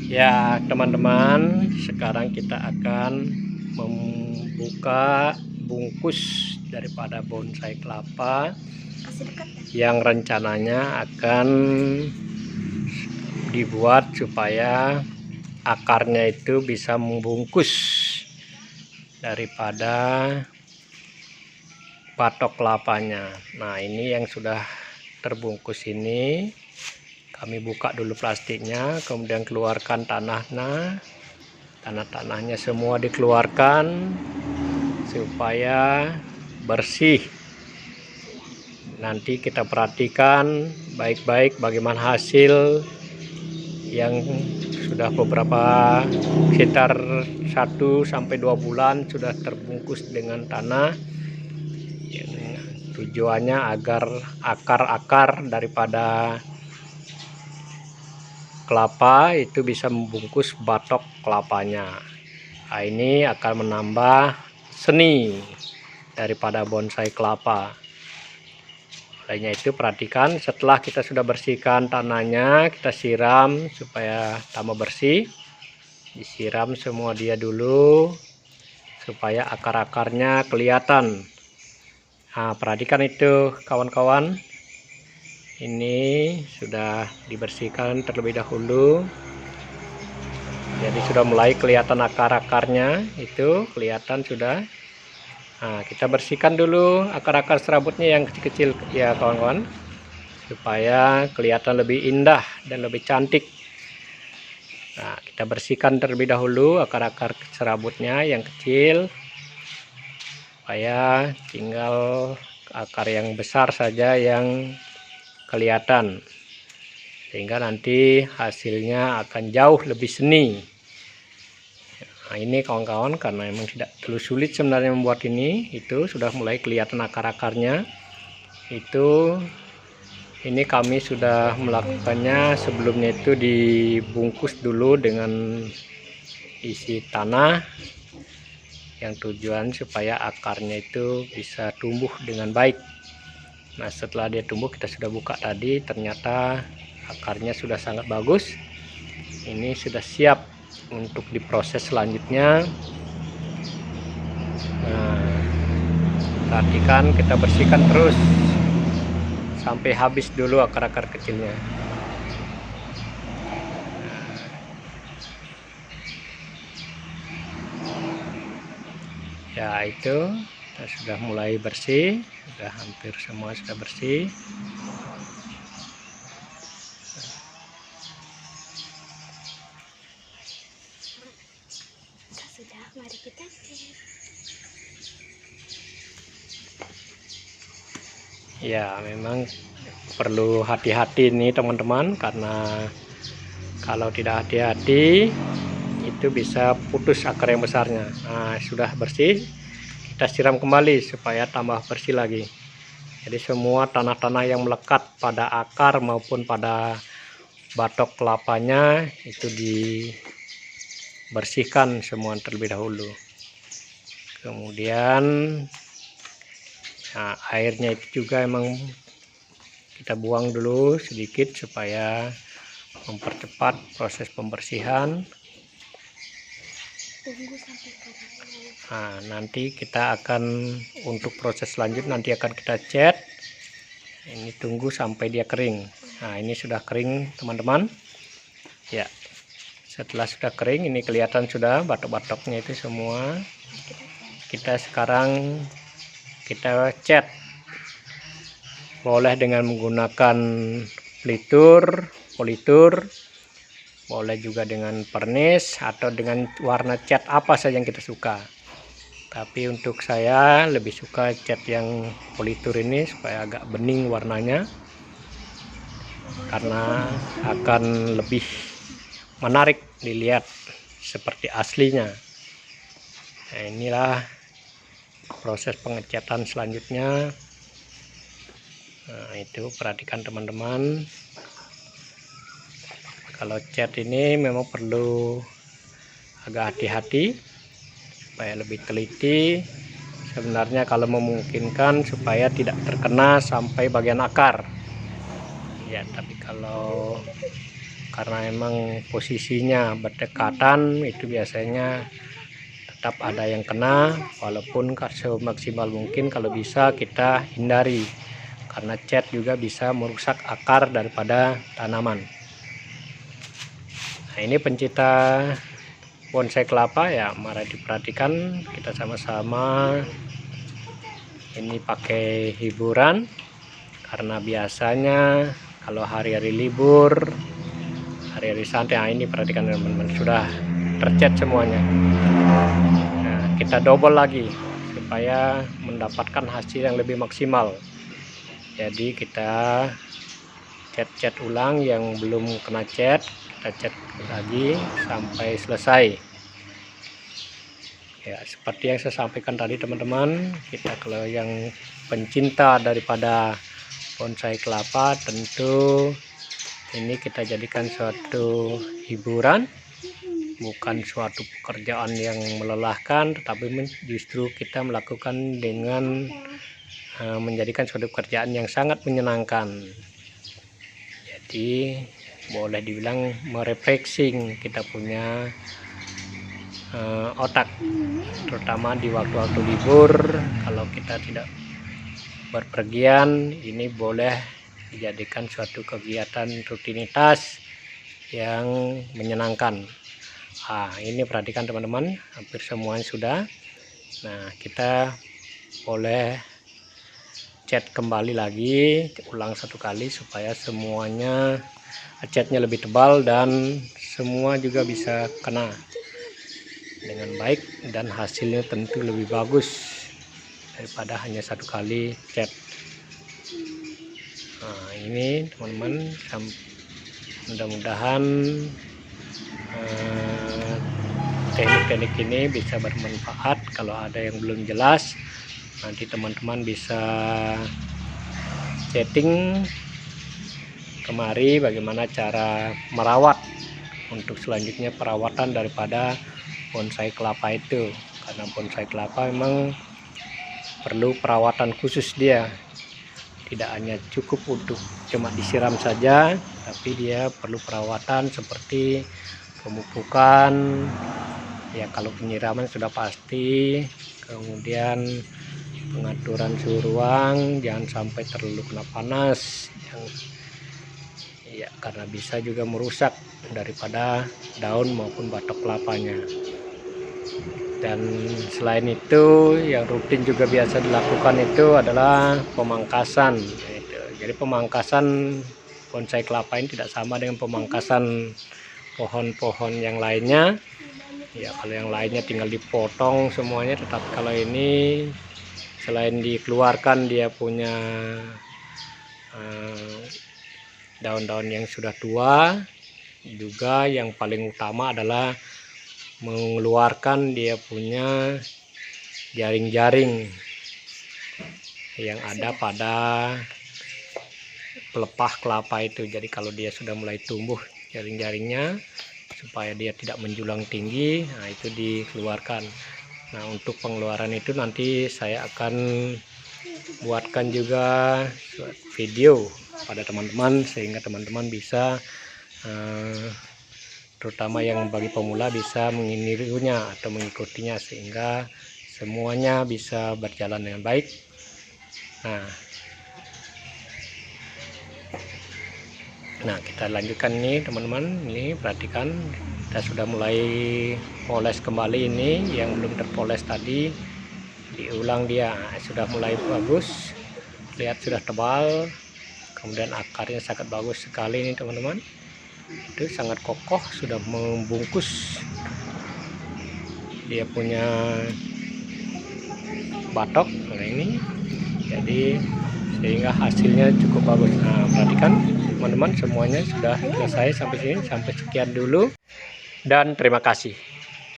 Ya teman-teman, sekarang kita akan membuka bungkus daripada bonsai kelapa yang rencananya akan dibuat supaya akarnya itu bisa membungkus daripada batok kelapanya. Nah, ini yang sudah terbungkus ini kami buka dulu plastiknya, kemudian keluarkan tanahnya semua dikeluarkan supaya bersih. Nanti kita perhatikan baik-baik bagaimana hasil yang sudah beberapa sekitar 1-2 bulan sudah terbungkus dengan tanah. Tujuannya agar akar-akar daripada kelapa itu bisa membungkus batok kelapanya. Nah, ini akan menambah seni daripada bonsai kelapa. Lainnya itu perhatikan, setelah kita sudah bersihkan tanahnya, kita siram supaya tambah bersih. Disiram semua dia dulu supaya akar-akarnya kelihatan. Nah, perhatikan itu kawan-kawan. Ini sudah dibersihkan terlebih dahulu, jadi sudah mulai kelihatan akar-akarnya, itu kelihatan sudah. Nah, kita bersihkan dulu akar-akar serabutnya yang kecil-kecil ya kawan-kawan, supaya kelihatan lebih indah dan lebih cantik. Nah, kita bersihkan terlebih dahulu akar-akar serabutnya yang kecil, supaya tinggal akar yang besar saja yang kelihatan, sehingga nanti hasilnya akan jauh lebih seni. Nah, ini kawan-kawan, karena memang tidak terlalu sulit sebenarnya membuat ini, itu sudah mulai kelihatan akar-akarnya. Ini kami sudah melakukannya sebelumnya, itu dibungkus dulu dengan isi tanah, yang tujuan supaya akarnya itu bisa tumbuh dengan baik. Nah, setelah dia tumbuh, kita sudah buka tadi, ternyata akarnya sudah sangat bagus. Ini sudah siap untuk diproses selanjutnya. Nah, perhatikan, kita bersihkan terus sampai habis dulu akar-akar kecilnya. Ya, itu kita sudah mulai bersih, sudah hampir semua sudah bersih. Sudah, mari kita cek. Ya, memang perlu hati-hati nih teman-teman, karena kalau tidak hati-hati itu bisa putus akar yang besarnya. Nah, sudah bersih, kita siram kembali supaya tambah bersih lagi. Jadi semua tanah-tanah yang melekat pada akar maupun pada batok kelapanya itu dibersihkan semua terlebih dahulu. Kemudian nah, airnya itu juga emang kita buang dulu sedikit supaya mempercepat proses pembersihan. Tunggu sampai kering. Nah, nanti kita akan untuk proses selanjutnya nanti akan kita cat. Ini tunggu sampai dia kering. Nah, ini sudah kering teman-teman. Ya, setelah sudah kering, ini kelihatan sudah batok-batoknya itu semua. Kita sekarang kita cat. Boleh dengan menggunakan politur, boleh juga dengan pernis, atau dengan warna cat apa saja yang kita suka. Tapi untuk saya lebih suka cat yang politur ini supaya agak bening warnanya, karena akan lebih menarik dilihat seperti aslinya. Nah, inilah proses pengecatan selanjutnya. Nah, itu perhatikan teman-teman, kalau cat ini memang perlu agak hati-hati supaya lebih teliti. Sebenarnya kalau memungkinkan supaya tidak terkena sampai bagian akar ya, tapi kalau karena emang posisinya berdekatan itu biasanya tetap ada yang kena, walaupun semaksimal mungkin kalau bisa kita hindari, karena cat juga bisa merusak akar daripada tanaman. Nah, ini pencinta bonsai kelapa ya, mari diperhatikan kita sama-sama. Ini pakai hiburan, karena biasanya kalau hari-hari libur, hari-hari santai, nah ini perhatikan teman-teman, sudah tercat semuanya. Nah, kita double lagi supaya mendapatkan hasil yang lebih maksimal. Jadi kita cat ulang yang belum kena cat, kita cat lagi sampai selesai. Ya, seperti yang saya sampaikan tadi teman-teman, kita kalau yang pencinta daripada bonsai kelapa, tentu ini kita jadikan suatu hiburan, bukan suatu pekerjaan yang melelahkan, tetapi justru kita melakukan dengan menjadikan suatu pekerjaan yang sangat menyenangkan. Jadi boleh dibilang merefreshing kita punya otak, terutama di waktu-waktu libur. Kalau kita tidak berpergian, ini boleh dijadikan suatu kegiatan rutinitas yang menyenangkan. Nah, ini perhatikan teman-teman, hampir semuanya sudah. Nah, kita boleh cat kembali lagi, ulang satu kali supaya semuanya catnya lebih tebal dan semua juga bisa kena dengan baik, dan hasilnya tentu lebih bagus daripada hanya satu kali cat. Nah, ini teman-teman, mudah-mudahan teknik-teknik ini bisa bermanfaat. Kalau ada yang belum jelas, nanti teman-teman bisa chatting kemari bagaimana cara merawat untuk selanjutnya perawatan daripada bonsai kelapa itu. Karena bonsai kelapa memang perlu perawatan khusus, dia tidak hanya cukup untuk cuma disiram saja, tapi dia perlu perawatan seperti pemupukan ya, kalau penyiraman sudah pasti, kemudian pengaturan suhu ruang, jangan sampai terlalu kena panas ya, karena bisa juga merusak daripada daun maupun batok kelapanya. Dan selain itu, yang rutin juga biasa dilakukan itu adalah pemangkasan. Jadi pemangkasan bonsai kelapa ini tidak sama dengan pemangkasan pohon-pohon yang lainnya. Ya, kalau yang lainnya tinggal dipotong semuanya, tetapi kalau ini selain dikeluarkan dia punya daun-daun yang sudah tua, juga yang paling utama adalah mengeluarkan dia punya jaring-jaring yang ada pada pelepah kelapa itu. Jadi kalau dia sudah mulai tumbuh jaring-jaringnya, supaya dia tidak menjulang tinggi, nah itu dikeluarkan. Nah, untuk pengeluaran itu nanti saya akan buatkan juga video pada teman-teman, sehingga teman-teman bisa terutama yang bagi pemula bisa menginirunya atau mengikutinya, sehingga semuanya bisa berjalan dengan baik. Nah, kita lanjutkan nih teman-teman. Ini perhatikan, kita sudah mulai poles kembali. Ini yang belum terpoles tadi diulang, dia sudah mulai bagus, lihat sudah tebal, kemudian akarnya sangat bagus sekali ini teman-teman. Itu sangat kokoh, sudah membungkus dia punya batok. Nah, ini jadi sehingga hasilnya cukup bagus. Nah, perhatikan teman-teman, semuanya sudah selesai sampai sini. Sampai sekian dulu dan terima kasih.